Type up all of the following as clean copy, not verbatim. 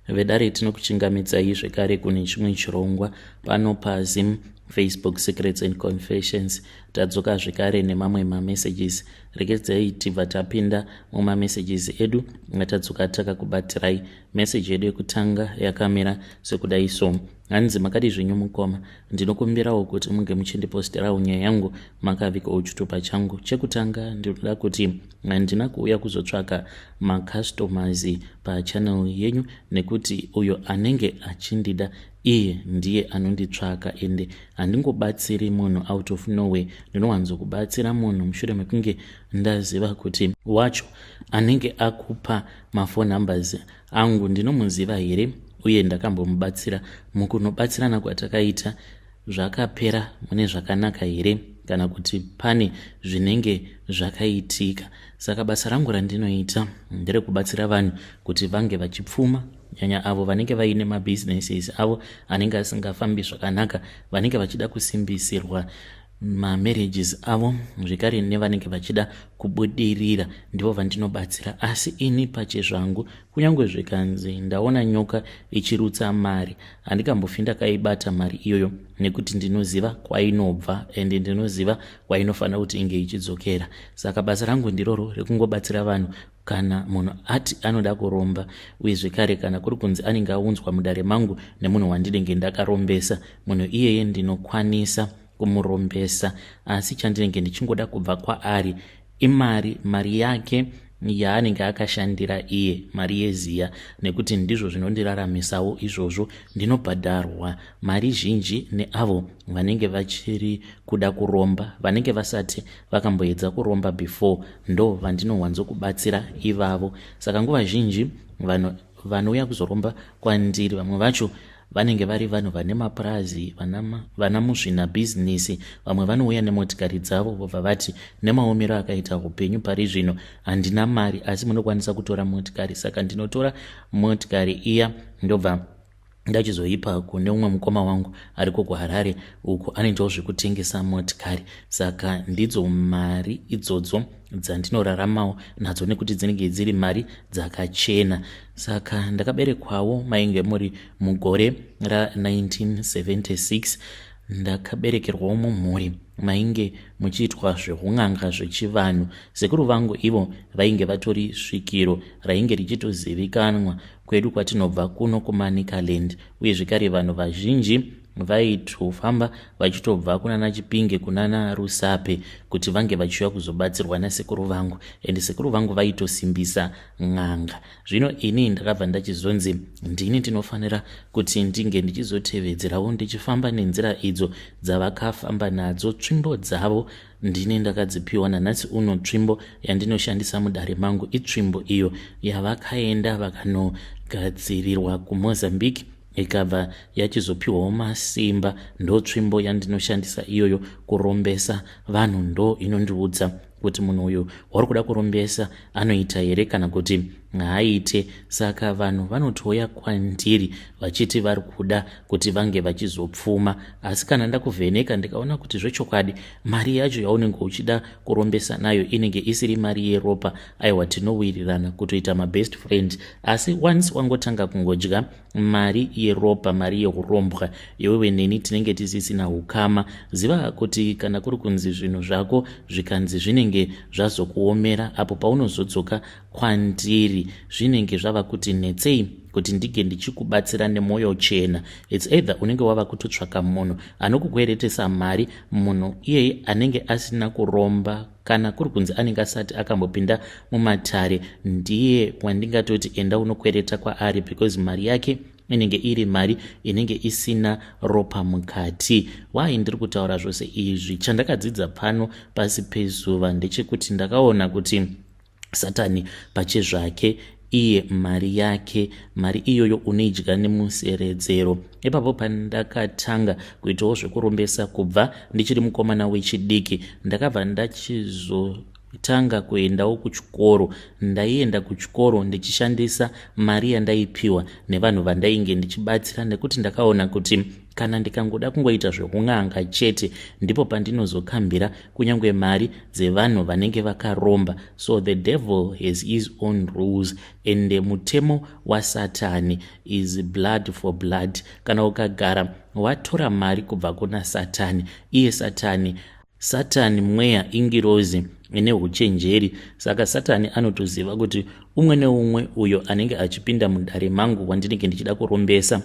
vedare tinokuchingamidzai zvekare kune chimwe chirongwa pano paZim Facebook Secrets and Confessions. Tadzoka zvekare nemamwe mamessages. Regedzai tibva tapinda mumamessages edu ngatadzoka takakubatirai message yedu yekutanga yakamira sekudai so. Hanzi makadi zvenyu mukoma, ndinokumbirawo kuti munge muchindiposterawo nyaya yangu makavikawo chitupa changu. Chekutanga ndinoda kuti handina kuuya kuzotsvaka macustomers pachannel yenyu, nekuti uyo anenge achindida iye ndiye anonditsvaka, ende handingobatsiri munhu out of nowhere. Ndinowanzokubatsira munhu mushure mekunge ndaziva kuti wacho anenge akupa mafone numbers angu ndinomuziva here uye ndakambomubatsira. Mukunobatsirana kwatakaita zvakapera mune zvakanaka here kana kuti pane zvinenge zvakaitika. Saka basa rangu randinoita nderekubatsira vanhu kuti vange vachipfuma, nyanya avo vanenge vaine mabusinesses avo anenge asingafambi zvakanaka, vanenge vachida kusimbisirwa marriages avo, zvekare nevanenge vachida kubudirira, ndivo vandinobatsira. Asi ini pachezvangu, kunyange zvikanzi ndaona nyoka ichirutsa mari, handikambofi ndakaibata mari iyoyo, nekuti ndinoziva kwainobva ende ndinoziva kwainofanira kuti inge ichidzokera. Saka basa rangu ndiroro rekungobatsira vanhu kana munhu ati anoda kuromba, uye zvekare kana kuri kunzi anenge aunzwa mudare mangu nemunhu wandinenge ndakarombesa, munhu iyeye ndinokwanisa kumurombesa. Asi chandinenge ndichingoda kubva kwaari mari yake yaanenge akashandira iye, mari yeziya, nekuti ndizvo zvinondiraramisawo izvozvo. Ndinobhadharwa mari zhinji neavo vanenge vachiri kuda kuromba, vanenge vasati vakamboedza kuromba before, ndo vandinowanzokubatsira ivavo. Saka nguva zhinji vanhu vanouya kuzoromba kwandiri, vamwe vacho vanenge vari vanhu vane mapurazi, vana muzvina bhizinesi. Vamwe vanouya nemotikari dzavo vobva vati nemaomero akaita upenyu pari zvino handina mari, asi munokwanisa kutora motikari. Saka ndinotora motikari iya ndobva ndachizoipa kune umwe mukoma wangu ariko kuHarare, uko anoitawo zvekutengesa motikari. Saka ndidzo mari idzodzo dzandinoraramawo nadzo, nekuti dzinenge dziri mari dzakachena. Saka ndakaberekwawo mainge muri mugore ra1976. ndakaberekerwawo mumhuri mainge muchiitwa zveun'anga zvechivanhu. Sekuru vangu ivo vainge vatori svikiro rainge richitozivikanwa kwedu kwatinobva kuno kuManicaland, uye zvekare vanhu vazhinji vaitofamba vachitobva kunana Chipinge kunana Rusape kuti vange vachiuya kuzobatsirwa nasekuru vangu, ende sekuru vangu vaitosimbisa n'anga. Zvino ini ndakabva ndachizonzi ndini ndinofanira kuti ndinge ndichizotevedzerawo ndichifamba nenzira idzo dzavakafamba nadzo, tsvimbo dzavo ndini ndakadzipiwa. Nanhasi uno tsvimbo yandinoshandisa mudare mangu itsvimbo iyo yavakaenda vakanogadzirirwa kuMozambique ikabva yachizopiwawo masimba. Ndo tsvimbo yandinoshandisa iyoyo kurombesa vanhu. Ndo inondiudza kuti munhu uyu wari kuda kurombesa anoita here kana kuti haaite. Saka vanhu vanotouya kwandiri vachiti vari kuda kuti vange vachizopfuma, asi kana ndakuvheneka ndikaona kuti zvechokwadi mari yacho yaunenge uchida kurombesa nayo inenge isiri mari yeropa, aiwa tinowirirana kutoita mabest friend. Asi once wangotanga kungodya mari yeropa, mari yekurombwa, iwewe neni tinenge tisisina ukama. Ziva kuti kana kuri kunzi zvinhu zvako zvikanzi zvinenge zvazokuomera, apo paunozodzoka kwandiri zvinenge zvava kuti netsei kuti ndige ndichikubatsira nemwoyo chena. It's either unenge wava kutotsvaka munhu anokukweretesa mari, munhu iyeye anenge asina kuromba, kana kuri kunzi anenge asati akambopinda mumatare, ndiye wandingatoti enda unokwereta kwaari, because mari yake inenge iri mari inenge isina ropa mukati. Wai ndiri kutaura zvose izvi? Chandakadzidza pano pasi pezuva ndechekuti ndakaona kuti Satani pachezvake iye mari yake, mari iyoyo unoidya nemuseredzero. Ipapo pandakatanga kuitawo zvekurombesa kubva ndichiri mukomana wechidiki, ndakabva tanga kuendawo kuchikoro. Ndaienda kuchikoro ndichishandisa mari yandaipiwa nevanhu vandainge ndichibatsira, nekuti ndakaona kuti kana ndikangoda kungoita zvekun'anga chete ndipo pandinozokambira kunyange mari dzevanhu vanenge vakaromba. So the devil has his own rules, and mutemo waSatani is blood for blood. Kana ukagara watora mari kubva kuna Satani, iye Satani mweya ingirozi ine uchenjeri. Saka Satani anotoziva kuti umwe neumwe uyo anenge achipinda mudare mangu wandinenge ndichida kurombesa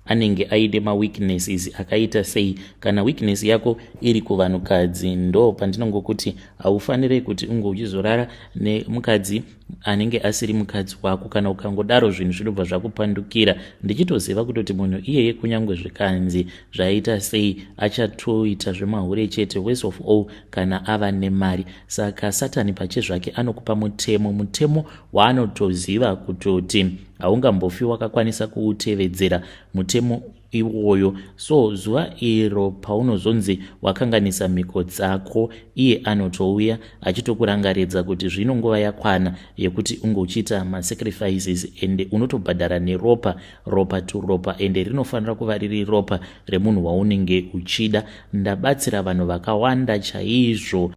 anenge aine maweaknesses akaita sei. Kana weakness yako iri kuvanhukadzi, ndo pandinongokuti haufaniri kuti unge uchizorara nemukadzi anenge asiri mukadzi wako. Kana ukangodaro zvinhu zvinobva zvakupandukira, ndichitoziva kutoti munhu iyeye kunyange zvikanzi zvaita sei achatoita zvemahure chete, worst of all kana ava nemari. Saka Satani pachezvake anokupa mutemo waanotoziva kutoti haungambofi wakakwanisa kuutevedzera mutemo iwoyo. So zuva iro paunozonzi wakanganisa mhiko dzako, iye anotouya achitokurangaridza kuti zvino nguva yakwana yekuti unge uchiita masacrifices, ende unotobhadhara neropa, ropa to ropa, ende rinofanira kuva riri ropa remunhu waunenge uchida. Ndabatsira vanhu vakawanda chaizvo,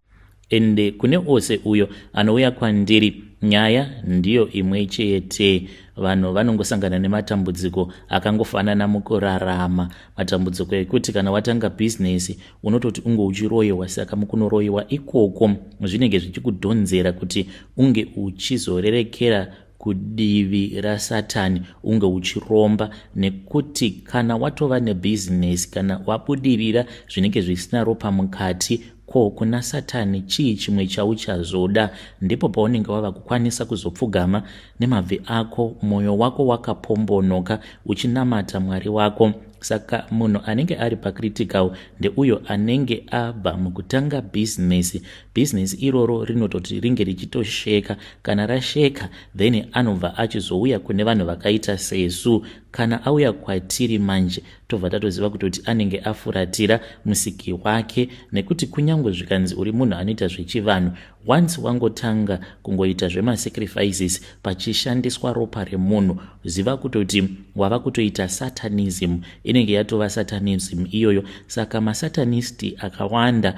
ende kune ose uyo anouya kwandiri, nyaya ndiyo imwe chete. Vanhu vanongosangana nematambudziko akangofanana mukurarama, matambudziko ekuti kana watanga bhizinesi unototi unge uchiroyiwa. Saka mukunoroyiwa ikoko zvinenge zvichikudhonzera kuti unge uchizorerekera kudivi raSatani, unge uchiromba, nekuti kana watova nebhizinesi, kana wabudirira zvinenge zvisina ropa mukati, ko kuna Satani chii chimwe chauchazoda? Ndipo paunenge wava kukwanisa kuzopfugama nemabvi ako, mwoyo wako wakapombonoka uchinamata Mwari wako. Saka munhu anenge ari pacritical ndeuyo anenge abva mukutanga bhizinesi iroro rinototi ringe richitosheka. Kana rasheka, then anobva achizouya kune vanhu vakaita sesu. Kana auya kwatiri manje, tobva tatoziva kutoti anenge afuratira musiki wake, nekuti kunyange zvikanzi uri munhu anoita zvechivanhu, once wangotanga kungoita zvemasacrifices pachishandiswa ropa remunhu, ziva kutoti wava kutoita satanism, inenge yatova satanism iyoyo. Saka masatanisti akawanda,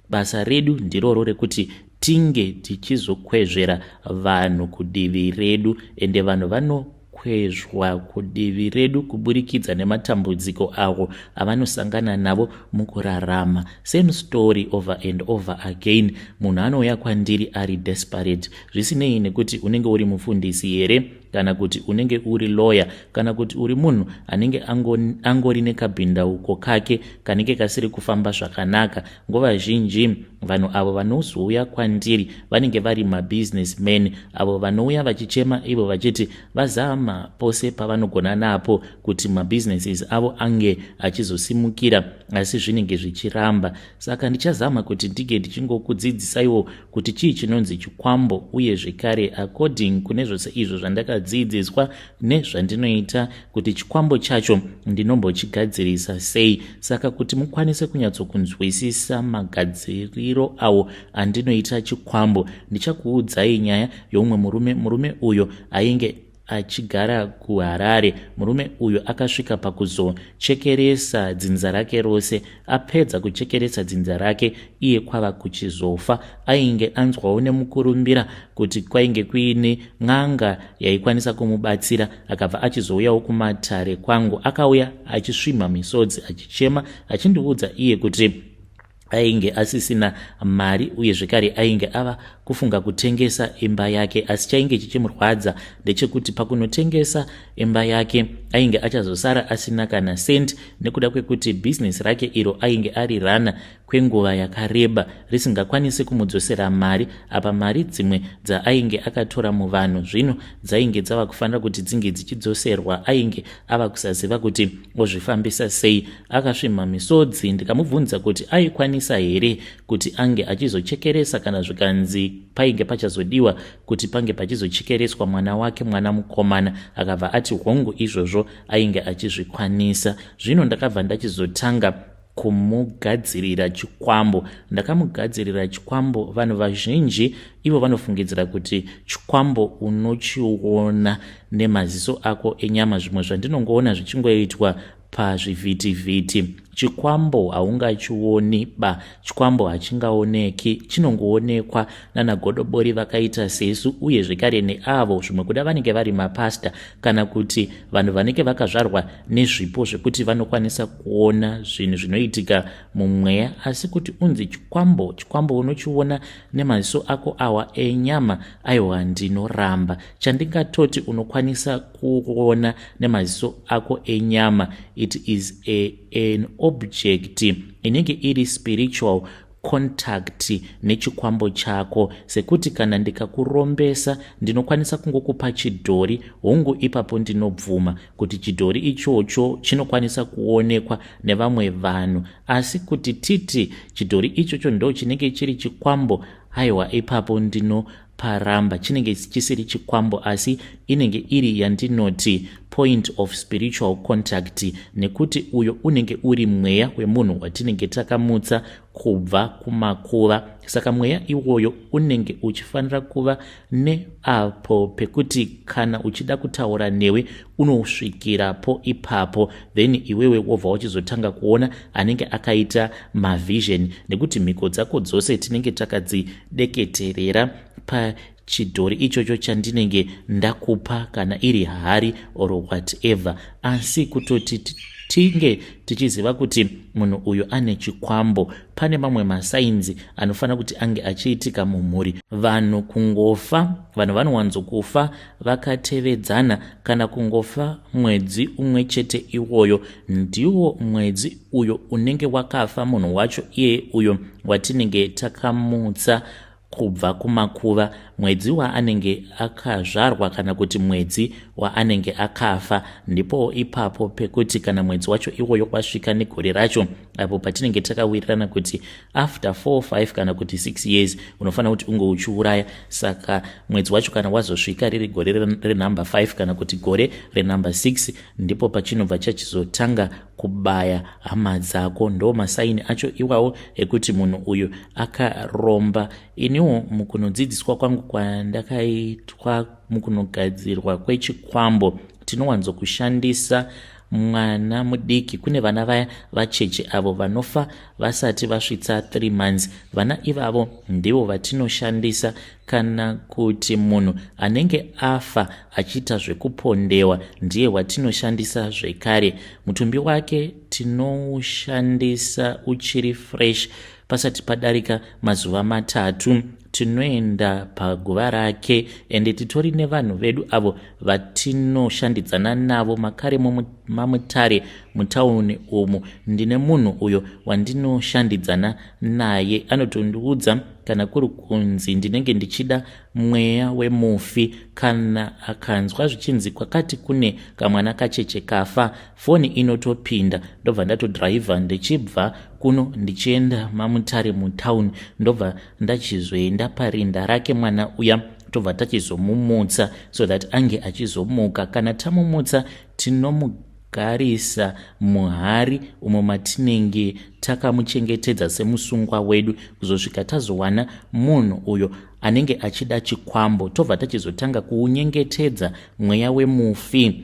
basa redu ndiroro rekuti tinge tichizokwezvera vanhu kudivi redu, ende vanhu vanokwezvwa kudivi redu kuburikidza nematambudziko avo avanosangana navo mukurarama. Same story over and over again. Munhu anouya kwandiri ari desperate, zvisinei nekuti unenge uri mufundisi here, kana kuti unenge uri lawyer, kana kuti uri munhu anenge angori nekabhindauko kake kanenge kasiri kufamba zvakanaka. Nguva zhinji vanhu avo vanozouya kwandiri vanenge vari mabusinessmen, avo vanouya vachichema ivo vachiti vazama pose pavanogona napo kuti mabusinesses avo ange achizosimukira, asi zvinenge zvichiramba. Saka ndichazama kuti ndige ndichingokudzidzisaiwo kuti chii chinonzi chikwambo, uye zvekare according kune zvose izvo zvandakadzidziswa nezvandinoita kuti chikwambo chacho ndinombochigadzirisa sei. Saka kuti mukwanise kunyatsokunzwisisa magadziriro awo andinoita chikwambo, ndichakuudzai nyaya youmwe murume uyo ainge achigara kuHarare. Murume uyo akasvika pakuzochekeresa dzinza rake rose. Apedza kuchekeresa dzinza rake, iye kwava kuchizofa. Ainge anzwawo nemukurumbira kuti kwainge kuine n'anga yaikwanisa kumubatsira, akabva achizouyawo kumatare kwangu. Akauya achisvimha misodzi achichema, achindiudza iye kuti ainge asisina mari, uye zvekare ainge ava kufunga kutengesa imba yake. Asi chainge chichimurwadza ndechekuti pakunotengesa imba yake ainge achazosara asina kana sent, nekuda kwekuti bhizinesi rake iro ainge ari rana kwenguva yakareba risingakwanisi kumudzosera mari. Apa mari dzimwe dzaainge akatora muvanhu zvino dzainge dzava kufanira kuti dzinge dzichidzoserwa. Ainge ava kusaziva kuti ozvifambisa sei. Akasvimha misodzi. Ndikamubvunza kuti aikwanisa here kuti ange achizochekeresa kana zvikanzi painge pachazodiwa kuti pange pachizochekereswa mwana wake, mwana mukomana. Akabva ati hongu izvozvo ainge achizvikwanisa. Zvino ndakabva ndachizotanga kumugadzirira chikwambo. Ndakamugadzirira chikwambo. Vanhu vazhinji ivo vanofungidzira kuti chikwambo unochiona nemaziso ako enyama, zvimwe zvandinongoona zvichingoitwa pazvivhitivhiti. Chikwambo haungachioni ba, chikwambo hachingaoneki, chinongoonekwa nanagodobori vakaita sesu, uye zvekare neavo zvimwe kuda vanenge vari mapasta kana kuti vanhu vanenge vakazvarwa nezvipo zvekuti vanokwanisa kuona zvinhu zvinoitika mumweya. Asi kuti unzi chikwambo unochiona nemaziso ako awa enyama, aiwa ndinoramba. Chandingatoti unokwanisa kuona nemaziso ako enyama, it is an object inenge iri spiritual contact nechikwambo chako. Sekuti kana ndikakurombesa ndinokwanisa kungokupa chidhori hongu, ipapo ndinobvuma kuti chidhori ichocho chinokwanisa kuonekwa nevamwe vanhu. Asi kuti titi chidhori ichocho ndo chinenge chiri chikwambo, aiwa, ipapo ndinoparamba. Chinenge chisiri chikwambo, asi inenge iri yandinoti point of spiritual contact, nekuti uyo unenge uri mweya wemunhu watinenge takamutsa kubva kumakuva. Saka mweya iwoyo unenge uchifanira kuva neapo pekuti kana uchida kutaura newe unosvikirapo ipapo, then iwewe wobva uchizotanga kuona anenge akaita mavision, nekuti mhiko dzako dzose tinenge takadzideketerera pachidhori ichocho chandinenge ndakupa, kana iri hari or whatever. Asi kutoti tinge tichiziva kuti munhu uyu ane chikwambo, pane mamwe masainzi anofanira kuti ange achiitika mumhuri. Vanhu vanowanzokufa vakatevedzana, kana kungofa mwedzi umwe chete iwoyo, ndiwo mwedzi uyo unenge wakafa munhu wacho, iye uyo watinenge takamutsa kubva kumakuva, mwedzi waanenge akazvarwa kana kuti mwedzi waanenge akafa. Ndipo ipapo pekuti kana mwedzi wacho iwoyo wasvika negore racho, apo patinenge takawirirana kuti after 4, 5 kana kuti 6 years unofanira kuti unge uchiuraya. Saka mwedzi wacho kana wazosvika riri gore renumber 5 kana kuti gore renumber 6, ndipo pachinobva chachizotanga kubaya hama dzako. Ndo masaini acho iwawo ekuti munhu uyu akaromba. Iniwo mukunodzidziswa kwangu kwandakaitwa mukunogadzirwa kwechikwambo, tinowanzokushandisa mwana mudiki. Kune vana vaya vacheche avo vanofa vasati vasvitsa 3 months. Vana ivavo ndivo vatinoshandisa kana kuti munhu anenge afa achiita zvekupondewa, ndiye watinoshandisa zvekare. Mutumbi wake tinoushandisa uchiri fresh, pasati padarika mazuva 3 tinoenda paguva rake. Ende titori nevanhu vedu avo vatinoshandidzana navo makare mamutare mutauni umu. Ndine munhu uyo wandinoshandidzana naye, anotondiudza kana kuri kunzi ndinenge ndichida mweya wemufi, kana akanzwa zvichinzi kwakati kune kamwana kacheche kafa, foni inotopinda, ndobva ndatodhiraivha ndichibva kuno ndichienda mamutare mutauni, ndobva ndachizoenda parinda rake mwana uya, tobva tachizomumutsa so that ange achizomuka. Kana tamumutsa tinomugarisa muhari umo matinenge takamuchengetedza semusungwa wedu, kuzosvika tazowana munhu uyo anenge achida chikwambo, tobva tachizotanga kuunyengetedza mweya wemufi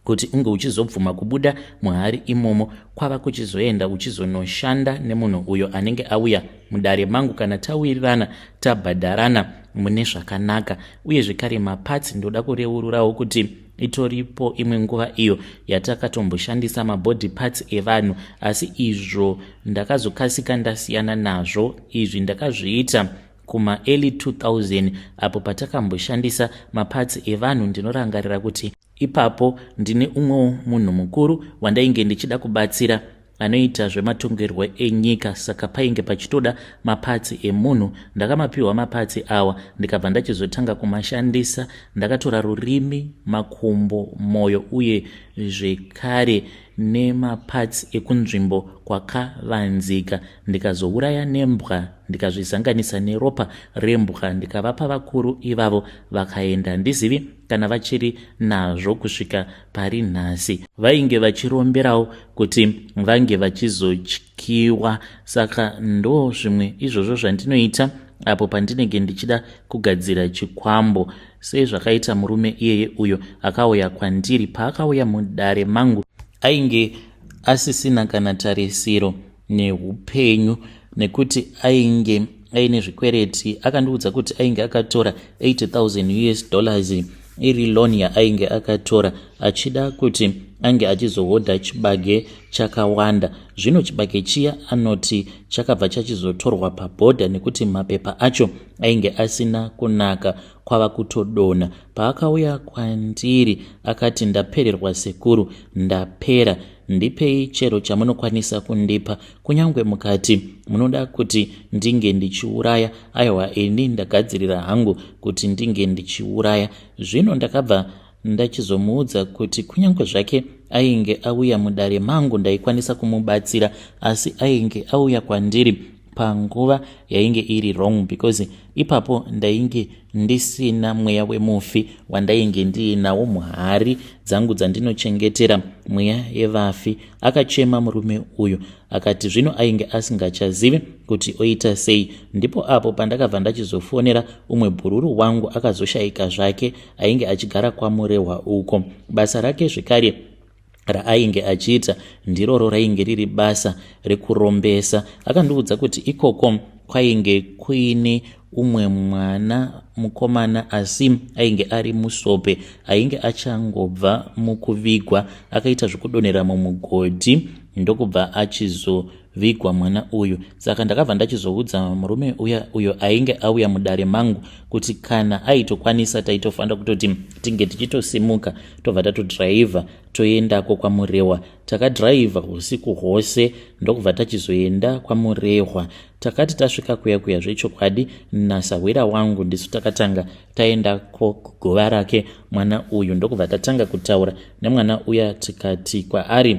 kuti unge uchizobvuma kubuda muhari imomo, kwava kuchizoenda uchizonoshanda nemunhu uyo anenge auya mudare mangu, kana tawirirana tabhadharana mune zvakanaka. Uye zvekare mapatsi ndoda kureururawo kuti itoripo imwe nguva iyo yatakatomboshandisa mabody parts evanhu, asi izvo ndakazokasika ndasiyana nazvo. Izvi ndakazviita kuma early 2000 apo patakamboshandisa mapatsi evanhu. Ndinorangarira kuti ipapo ndine umwe munhu mukuru wandainge ndichida kubatsira anoita zvematongerwo enyika, saka painge pachitoda mapatsi emunhu. Ndakamapiwa mapatsi awa, ndikabva ndachizotanga kumashandisa. Ndakatora rurimi, makumbo, moyo uye zvekare nemapatsi ekunzvimbo kwakavanzika, ndikazouraya nembwa, ndikazvizanganisa neropa rembwa, ndikavapa vakuru ivavo, vakaenda. Ndizivi kana vachiri nazvo kusvika pari nhasi. Vainge vachiromberawo kuti vange vachizotyiwa. Saka ndo zvimwe izvozvo zvandinoita apo pandinenge ndichida kugadzira chikwambo. Sezvakaita murume iyeye uyo akauya kwandiri, paakauya mudare mangu ainge asisina kana tarisiro neupenyu, nekuti ainge aine zvikwereti. Akandiudza kuti ainge akatora $80,000 iri loan yaainge akatora, achida kuti ange achizohodha chibage chakawanda. Zvino chibage chiya anoti chakabva chachizotorwa pabhodha nekuti mapepa acho ainge asina kunaka, kwava kutodona. Paakauya kwandiri akati, ndapererwa sekuru, ndapera, ndipei chero chamunokwanisa kundipa, kunyange mukati munoda kuti ndinge ndichiuraya. Aiwa, ini ndagadzirira hangu kuti ndinge ndichiuraya. Zvino ndakabva ndachizomuudza kuti kunyange zvake ainge auya mudare mangu ndaikwanisa kumubatsira, asi ainge auya kwandiri panguva yainge iri wrong, because ipapo ndainge ndisina mweya wemufi wandainge ndiinawo muhari dzangu dzandinochengetera mweya yevafi. Akachema murume uyu akati zvino ainge asingachazivi kuti oita sei. Ndipo apo pandakabva ndachizofonera umwe bhururu wangu, akazoshayika zvake, ainge achigara kwamurehwa uko. Basa rake zvekare raainge achiita ndiroro rainge riri basa rekurombesa. Akandiudza kuti ikoko kwainge kuine umwe mwana mukomana, asi ainge ari musope, ainge achangobva mukuvigwa, akaita zvekudonhera mumugodhi ndokubva achizovigwa mwana uyu. Saka ndakabva ndachizoudza murume uyo ainge auya mudare mangu kuti kana aitokwanisa taitofanira kutoti tinge tichitosimuka tobva tatodhiraivha toendako kwamurehwa. Takadhiraivha usiku hwose ndokubva tachizoenda kwamurehwa. Takati tasvika kuya zvechokwadi, nasawira wangu ndisu takatanga taenda kuguva rake mwana uyu. Ndokubva tatanga kutaura nemwana uya tikati kwaari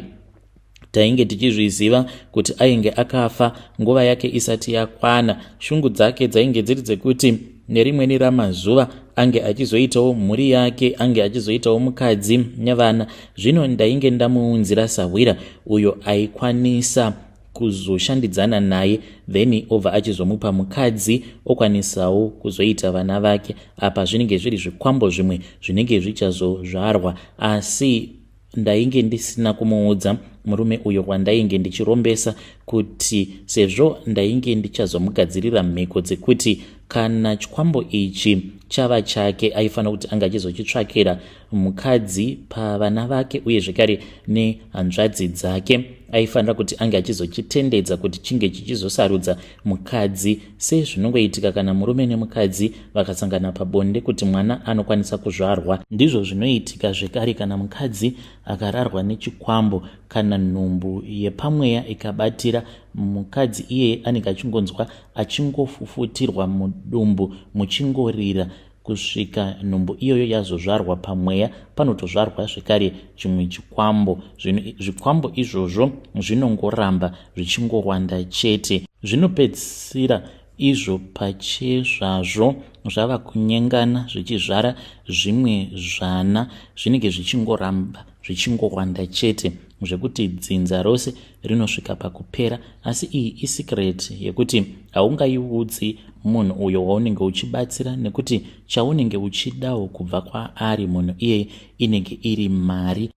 tainge tichizviziva kuti ainge akafa nguva yake isati yakwana. Shungu dzake dzainge dziri dzekuti nerimweni ramazuva ange achizoitawo mhuri yake, ange achizoitawo mukadzi nevana. Zvino ndainge ndamuunzira sawira uyo aikwanisa kuzoshandidzana naye, then obva achizomupa mukadzi okwanisawo kuzoita vana vake. Apa zvinenge zviri zvikwambo zvimwe zvinenge zvichazozvarwa, asi ndainge ndisina kumuudza murume uyo wandainge ndichirombesa kuti sezvo ndainge ndichazomugadzirira mhiko dzekuti kana chikwambo ichi chava chake aifanira kuti anga achizochitsvakira mukadzi pavana vake uye zvekare nehanzvadzi dzake. Aifanira kuti ange achizochitendedza kuti chinge chichizosarudza mukadzi, sezvinongoitika kana murume nemukadzi vakasangana pabonde kuti mwana anokwanisa kuzvarwa. Ndizvo zvinoitika zvekare kana mukadzi akararwa nechikwambo, kana nhumbu yepamweya ikabatira mukadzi iyeye anenge achingonzwa achingofufutirwa mudumbu muchingorira kusvika nhumbu iyoyo yazozvarwa pamweya, panotozvarwa zvekare chimwe chikwambo. Zvikwambo izvozvo zvinongoramba zvichingowanda chete. Zvinopedzisira izvo pachezvazvo zvava kunyengana zvichizvara zvimwe zvana, zvinenge zvichingoramba zvichingowanda chete zvekuti dzinza rose rinosvika pakupera. Asi iyi isikireti yekuti haungaiudzi munhu uyo waunenge uchibatsira, nekuti chaunenge uchidawo kubva kwaari munhu iyeye inenge iri mari.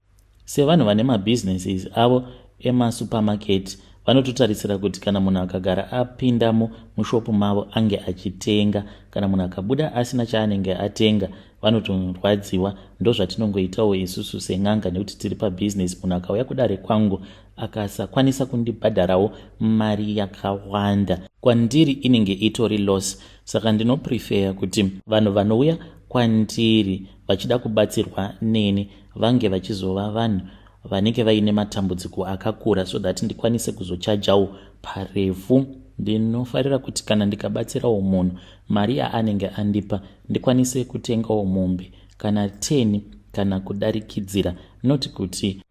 Sevanhu vane mabhizinesis avo emasupamaketi vanototarisira kuti kana munhu akagara apindamo mushopu mavo ange achitenga, kana munhu akabuda asina chaanenge atenga vanotorwadziwa. Ndo zvatinongoitawo isusu sen'anga, nekuti tiri pabhizinesi. Munhu akauya kudare kwangu akasakwanisa kundibhadharawo mari yakawanda, kwandiri inenge itori loss. Saka ndinopreferya kuti vanhu vanouya kwandiri vachida kubatsirwa neni vange vachizova vanhu vanenge vaine matambudziko akakura, so that ndikwanise kuzochajawo parefu. Ndinofarira kuti kana ndikabatsirawo munhu mari yaanenge andipa ndikwanise kutengawo mombe kana 10 kana kudarikidzira, noti kuti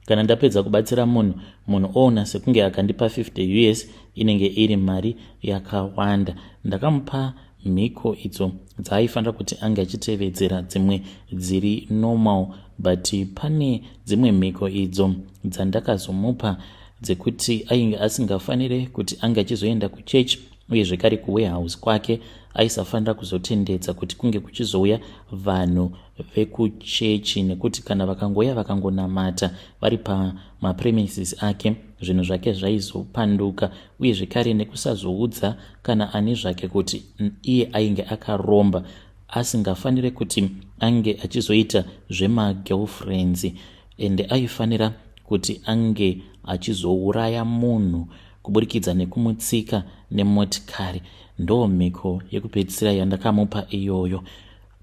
kana ndapedza kubatsira munhu oona sekunge akandipa 50 US inenge iri mari yakawanda. Ndakamupa mhiko idzo dzaaifanira kuti ange achitevedzera, dzimwe dziri normal, but pane dzimwe mhiko idzo dzandakazomupa dzekuti ainge asingafanire kuti ange achizoenda kuchechi, uye zvekare kuwarehouse kwake aisafanira kuzotendedza kuti kunge kuchizouya vanhu vekuchechi, nekuti kana vakangoya vakangonamata vari pamapremises ake zvinhu zvake zvaizopanduka, uye zvekare nekusazoudza kana ani zvake kuti iye ainge akaromba, asingafanire kuti ange achizoita zvemagirlfriends, ende aifanira kuti ange achizouraya munhu kuburikidza nekumutsika nemotikari. Ndo mhiko yekupedzisira yandakamupa iyoyo.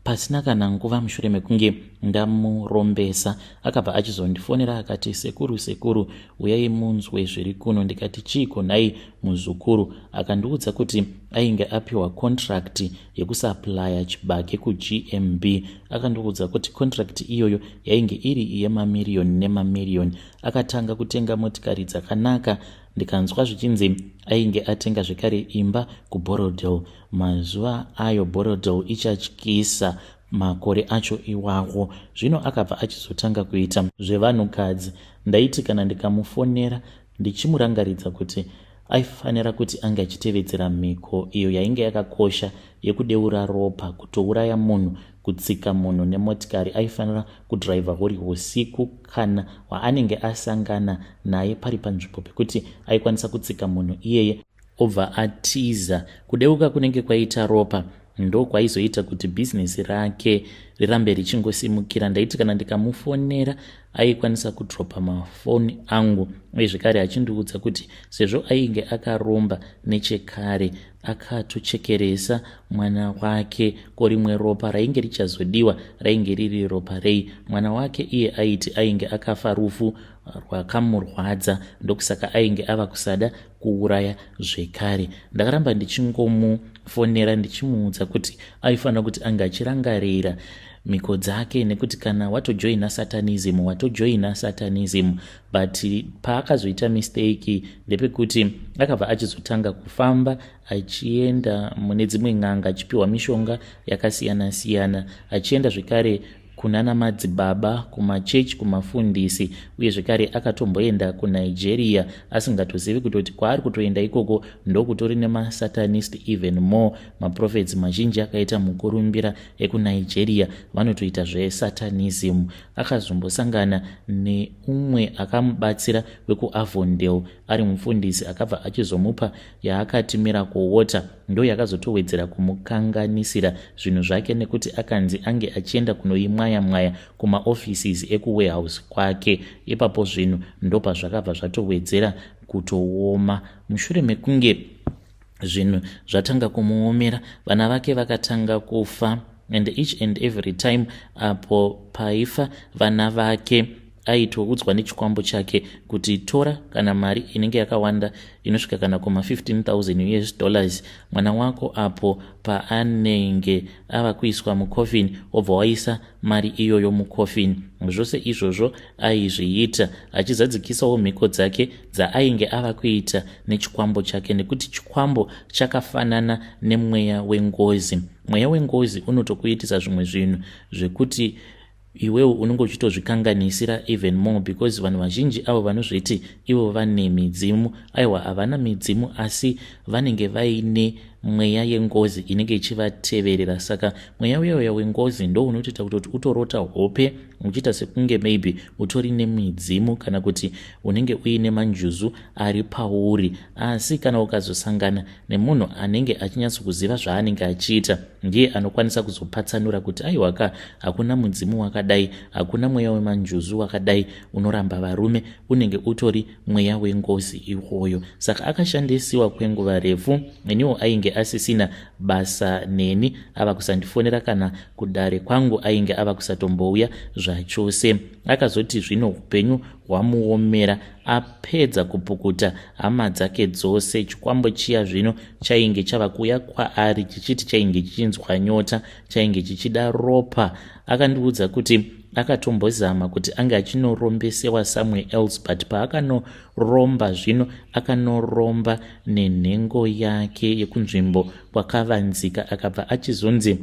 Pasina kana nguva mushure mekunge ndamurombesa, akabva achizondifonera akati, sekuru uyai munzwe zviri kuno. Ndikati chiiko nhai muzukuru? Akandiudza kuti ainge apiwa contract yekusuplya chibage kuGMB. Akandiudza kuti contract iyoyo yainge iri yemamiriyoni nemamiriyoni. Akatanga kutenga motikari dzakanaka. Ndikanzwa zvichinzi ainge atenga zvekare imba kuBorodale. Mazuva ayo Borodale ichatyisa, makore acho iwawo. Zvino akabva achizotanga kuita zvevanhukadzi. Ndaiti kana ndikamufonera ndichimurangaridza kuti aifanira kuti ange achitevedzera mhiko iyo yainge yakakosha yekudeura ropa, kutouraya munhu, kutsika munhu nemotikari. Aifanira kudhiraivha huri usiku kana waanenge asangana naye pari panzvimbo pekuti aikwanisa kutsika munhu iyeye obva atiza. Kudeuka kunenge kwaita ropa ndo kwaizoita kuti bhizinesi rake rirambe richingosimukira. Ndaiti kana ndikamufonera aikwanisa kudropa mafoni angu, uye zvekare achindiudza kuti sezvo ainge akaromba nechekare, akatochekeresa mwana wake korimwe ropa rainge richazodiwa rainge riri ropa rei. Mwana wake iye aiti ainge akafa rufu rwakamurwadza, ndokusaka ainge ava kusada kuuraya zvekare. Ndakaramba ndichingomufonera ndichimuudza kuti aifanira kuti ange achirangarira mhiko dzake, nekuti kana watojoina satanism, but paakazoita mistake ndepekuti akabva achizotanga kufamba achienda mune dzimwe n'anga achipiwa mishonga yakasiyana siyana, achienda zvekare kunana madzibaba, kumachechi, kumafundisi, uye zvekare akatomboenda kuNigeria asingatozivi kuti kwaari kutoenda ikoko ndokutori nemasatanist even more. Maprofets mazhinji akaita mukurumbira ekuNigeria vanotoita zvesatanism. Akazombosangana neumwe akamubatsira wekuAvondale ari mufundisi, akabva achizomupa yaakati Miracle Water, ndo yakazotowedzera kumukanganisira zvinhu zvake, nekuti akanzi ange achienda kunoimwaya kumaoffices ekuwarehouse kwake. Ipapo zvinhu ndopa zvakabva zvatowedzera kutooma. Mushure mekunge zvinhu zvatanga kumuomera, vana vake vakatanga kufa, and each and every time apo paifa vana vake aitoudzwa nechikwambo chake kuti tora kana mari inenge yakawanda inosvika kana kuma$15,000 US, mwana wako apo paanenge ava kuiswa mukofini obva waisa mari iyoyo mukofini. Zvose izvozvo aizviita achizadzikisawo mhiko dzake dzaainge ava kuita nechikwambo chake, nekuti chikwambo chakafanana nemweya wengozi. Mweya wengozi unotokuitisa zvimwe zvinhu zvekuti iwewo unenge uchitozvikanganisira even more, because vanhu vazhinji avo vanozviti ivo vane midzimu, aiwa havana midzimu asi vanenge vaine mweya yengozi inenge ichivateverera. Saka mweya uyoya wengozi ndo unotoita kuti utorota hope uchiita sekunge maybe utori nemidzimu, kana kuti unenge uine manjuzu ari pauri. Asi kana ukazosangana nemunhu anenge achinyatsokuziva zvaanenge achiita, ndiye anokwanisa kuzopatsanura kuti aiwaka hakuna mudzimu wakadai, hakuna mweya wemanjuzu wakadai unoramba varume, unenge utori mweya wengozi iwoyo. Saka akashandisiwa kwenguva refu, neniwo ainge asisina basa neni, ava kusandifonera kana kudare kwangu ainge ava kusatombouya zvachose. Akazoti zvino upenyu hwamuomera, apedza kupukuta hama dzake dzose. Chikwambo chiya zvino chainge chava kuuya kwaari chichiti chainge chichinzwa nyota, chainge chichida ropa. Akandiudza kuti akatombozama kuti ange achinorombesewa somewhere else, but paakanoromba zvino akanoromba nenhengo yake yekunzvimbo kwakavanzika, akabva achizonzi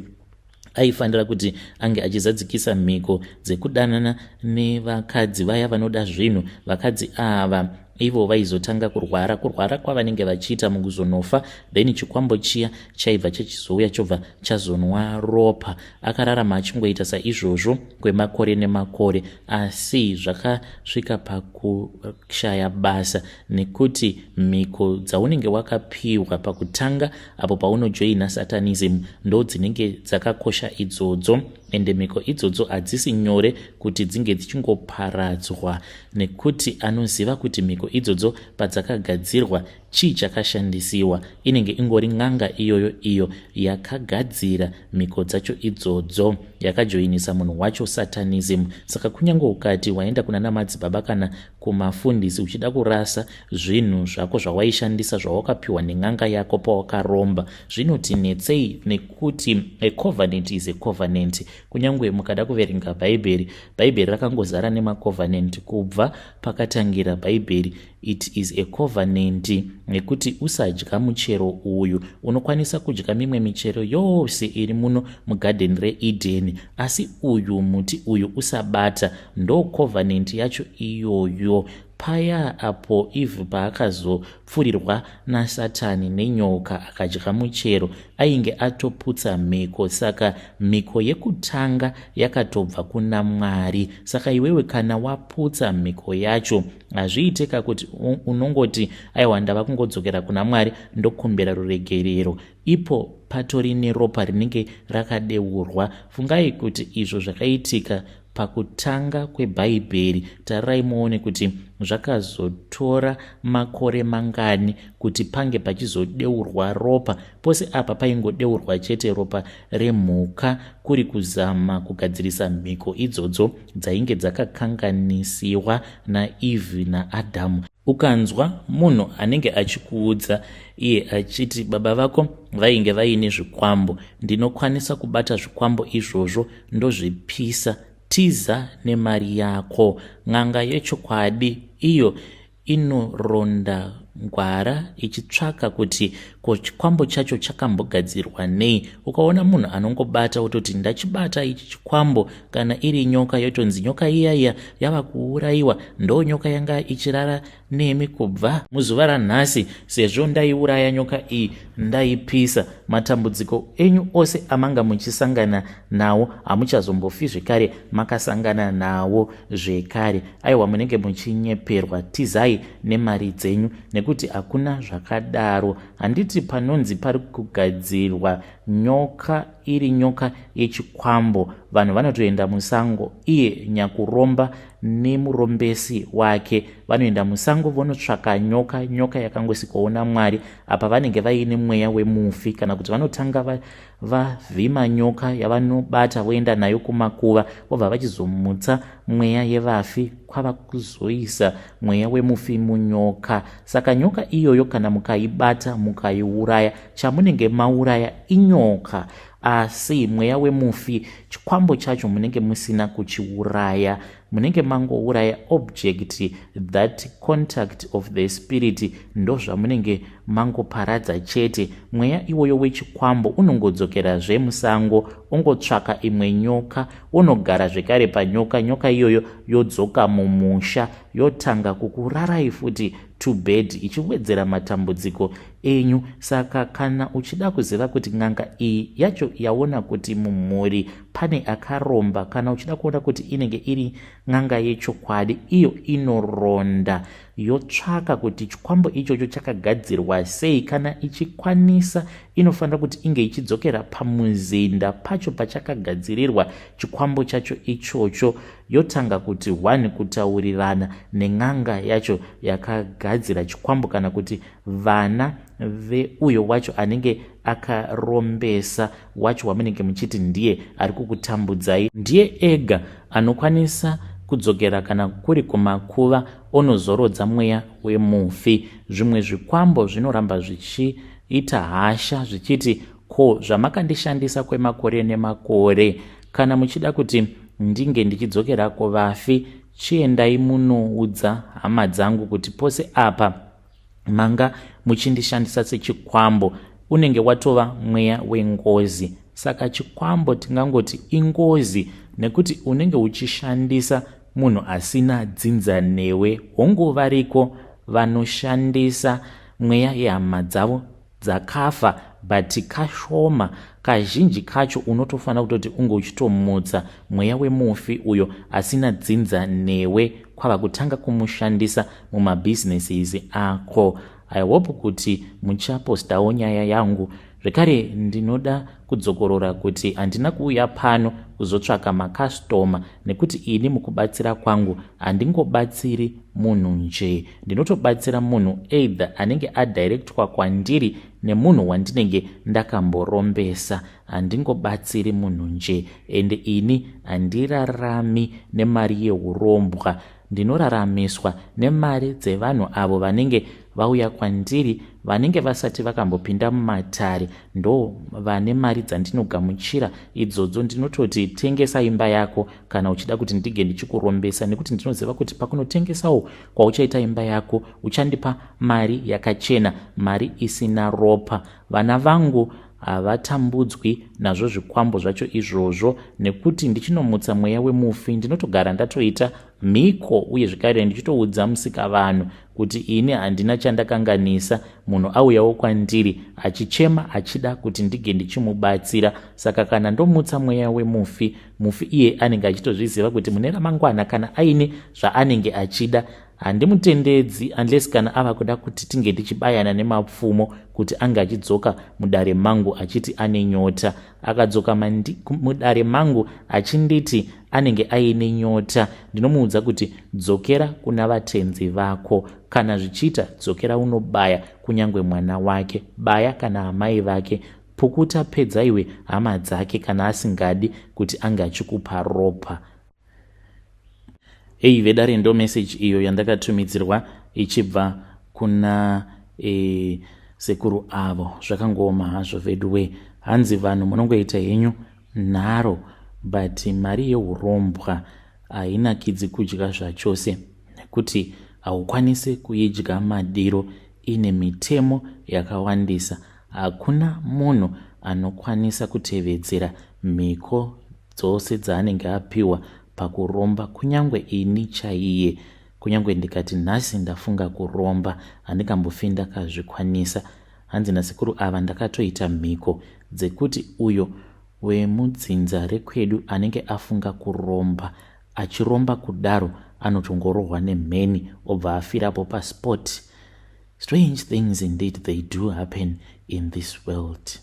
aifanira kuti ange achizadzikisa mhiko dzekudanana nevakadzi vaya vanoda zvinhu. Vakadzi ava ivo vaizotanga kurwara kwavanenge vachiita mukuzonofa, then chikwambo chiya chaibva chachizouya chobva chazonwa ropa. Akararama achingoita saizvozvo kwemakore nemakore, asi zvakasvika pakushaya basa, nekuti mhiko dzaunenge wakapiwa pakutanga apo paunojoina satanism ndo dzinenge dzakakosha idzodzo, ende mhiko idzodzo hadzisi nyore kuti dzinge dzichingoparadzwa, nekuti anoziva kuti mhiko idzodzo padzakagadzirwa chii chakashandisiwa, inenge ingori n'anga iyoyo iyo yakagadzira mhiko dzacho idzodzo, yakajoinisa munhu wacho satanism. Saka kunyange ukati waenda kuna namadzibaba kana kumafundisi uchida kurasa zvinhu zvako zvawaishandisa zvawakapiwa nen'anga yako pawakaromba, zvinotinetsei, nekuti a covenant is a covenant. Kunyange mukada kuverenga bhaibheri rakangozara nemacovenant kubva pakatangira bhaibheri. It is a covenant, nekuti usadya muchero uyu, unokwanisa kudya mimwe michero yose iri muno mugarden reEden, asi uyu muti uyu usabata. Ndo covenant yacho iyoyo. Paya apo Eve paakazopfurirwa naSatani nenyoka akadya muchero, ainge atoputsa mhiko. Saka mhiko yekutanga yakatobva kuna Mwari. Saka iwewe kana waputsa mhiko yacho, hazviiteka kuti unongoti aiwa ndava kungodzokera kuna Mwari ndokumbira ruregerero. Ipo patori neropa rinenge rakadeurwa. Fungai kuti izvo zvakaitika pakutanga kwebhaibheri. Tararai muone kuti zvakazotora makore mangani kuti pange pachizodeurwa ropa. Pose apa paingodeurwa chete ropa remhuka, kuri kuzama kugadzirisa mhiko idzodzo dzainge dzakakanganisiwa naEvhi naAdhamu. Ukanzwa munhu anenge achikuudza iye achiti baba vako vainge vaine zvikwambo, ndinokwanisa kubata zvikwambo izvozvo ndozvipisa, tiza nemari yako. N'anga yechokwadi iyo inoronda ngwara ichitsvaka kuti ko chikwambo chacho chakambogadzirwa nei. Ukaona munhu anongobata wototi ndachibata ichi chikwambo, kana iri nyoka yotonzi nyoka iyaya yava kuurayiwa, ndo nyoka yanga ichirara nemi kubva muzuva ranhasi, sezvo ndaiuraya nyoka iyi ndaipisa. Matambudziko enyu ose amanga muchisangana nawo hamuchazombofi zvekare makasangana nawo zvekare. Aiwa, munenge muchinyeperwa. Tizai nemari dzenyu, nekuti hakuna zvakadaro. Handiti panonzi pari kugadzirwa nyoka iri nyoka yechikwambo, vanhu vanotoenda musango, iye nyakuromba nemurombesi wake vanoenda musango vonotsvaka nyoka yakangosikawo naMwari. Apa vanenge vaine mweya wemufi, kana kuti vanotanga vavhima nyoka yavanobata voenda nayo kumakuva, vobva vachizomutsa mweya yevafi kwava kuzoisa mweya wemufi munyoka. Saka nyoka iyoyo kana mukaibata mukaiuraya, chamunenge mauraya inyoka, asi mweya wemufi chikwambo chacho munenge musina kuchiuraya, munenge mangouraya object, that contact of the spirit, ndo zvamunenge mangoparadza chete. Mweya iwoyo wechikwambo unongodzokerazve musango, ongotsvaka imwe nyoka, unogara zvekare panyoka, nyoka iyoyo yodzoka mumusha yotanga kukurarai futi to bed, ichiwedzera matambudziko enyu. Saka kana uchida kuziva kuti n'anga iyi yacho yaona kuti mumhuri pane akaromba, kana uchida kuona kuti inenge iri n'anga yechokwadi, iyo inoronda yotsvaka kuti chikwambo ichocho chakagadzirwa sei. Kana ichikwanisa inofanira kuti inge ichidzokera pamuzinda pacho pachakagadzirirwa chikwambo chacho ichocho, yotanga kuti kutaurirana nen'anga yacho yakagadzira chikwambo, kana kuti vana veuyo wacho anenge akarombesa wacho wamunenge muchiti ndiye ari kukutambudzai, ndiye ega anokwanisa kudzokera kana kuri kumakuva onozorodza mweya wemufi. Zvimwe zvikwambo zvinoramba zvichiita hasha zvichiti ko zvamakandishandisa kwemakore nemakore, kana muchida kuti ndinge ndichidzokera kuvafi, chiendai munoudza hama dzangu kuti pose apa manga muchindishandisa sechikwambo unenge watova mweya wengozi. Saka chikwambo tingangoti ingozi, nekuti unenge uchishandisa munhu asina dzinza newe. Hongovariko vanoshandisa mweya yehama dzavo dzakafa, but kashoma. Kazhinji kacho unotofanira kutoti unge uchitomutsa mweya wemufi uyo asina dzinza newe, kwava kutanga kumushandisa mumabhizinesi ako. I hope kuti muchapostawo nyaya yangu. Zvekare ndinoda kudzokorora kuti handina kuuya pano kuzotsvaka makastoma, nekuti ini mukubatsira kwangu handingobatsiri munhu nje, ndinotobatsira munhu either anenge adirectwa kwandiri nemunhu wandinenge ndakamborombesa. Handingobatsiri munhu nje, ende ini handirarami nemari yeurombwa, ndinoraramiswa nemari dzevanhu avo vanenge vauya kwandiri, vanenge vasati vakambopinda mumatare, ndo vane mari dzandinogamuchira idzodzo. Ndinototi tengesa imba yako kana uchida kuti ndige ndichikurombesa, nekuti ndinoziva kuti pakunotengesawo kwauchaita imba yako uchandipa mari yakachena, mari isina ropa. Vana vangu havatambudzwi nazvo zvikwambo zvacho izvozvo, nekuti ndichinomutsa mweya wemufi ndinotogara ndatoita mhiko, uye zvekare ndichitoudza musika vanhu kuti ini handina chandakanganisa. Munhu auyawo kwandiri achichema achida kuti ndige ndichimubatsira. Saka kana ndomutsa mweya wemufi, mufi iye anenge achitozviziva kuti mune ramangwana kana aine zvaanenge achida, handimutendedzi unless kana ava kuda kuti tinge tichibayana nemapfumo kuti ange achidzoka mudare mangu achiti ane nyota. Akadzoka mudare mangu achinditi anenge aine nyota, ndinomuudza kuti dzokera kuna vatenzi vako. Kana zvichiita dzokera unobaya kunyange mwana wake, baya kana amai vake, pukuta pedza iwe hama dzake kana asingadi kuti ange achikupa ropa. Vedare ndo message iyo yandakatumidzirwa ichibva kuna sekuru avo. Zvakangoma hazvo veduwe, hanzi vanhu munongoita henyu nharo, but mari yeurombwa hainakidzi kudya zvachose, nekuti haukwanisi kuidya madiro, ine mitemo yakawandisa. Hakuna munhu anokwanisa kutevedzera mhiko dzose dzaanenge apiwa pakuromba, kunyange ini chaiye. Kunyange ndikati nhasi ndafunga kuromba, handikambofi ndakazvikwanisa. Hanzi nasekuru ava ndakatoita mhiko dzekuti uyo wemudzinza rekwedu anenge afunga kuromba, achiromba kudaro anotongorohwa nemheni obva afirapo paspot. Strange things indeed they do happen in this world.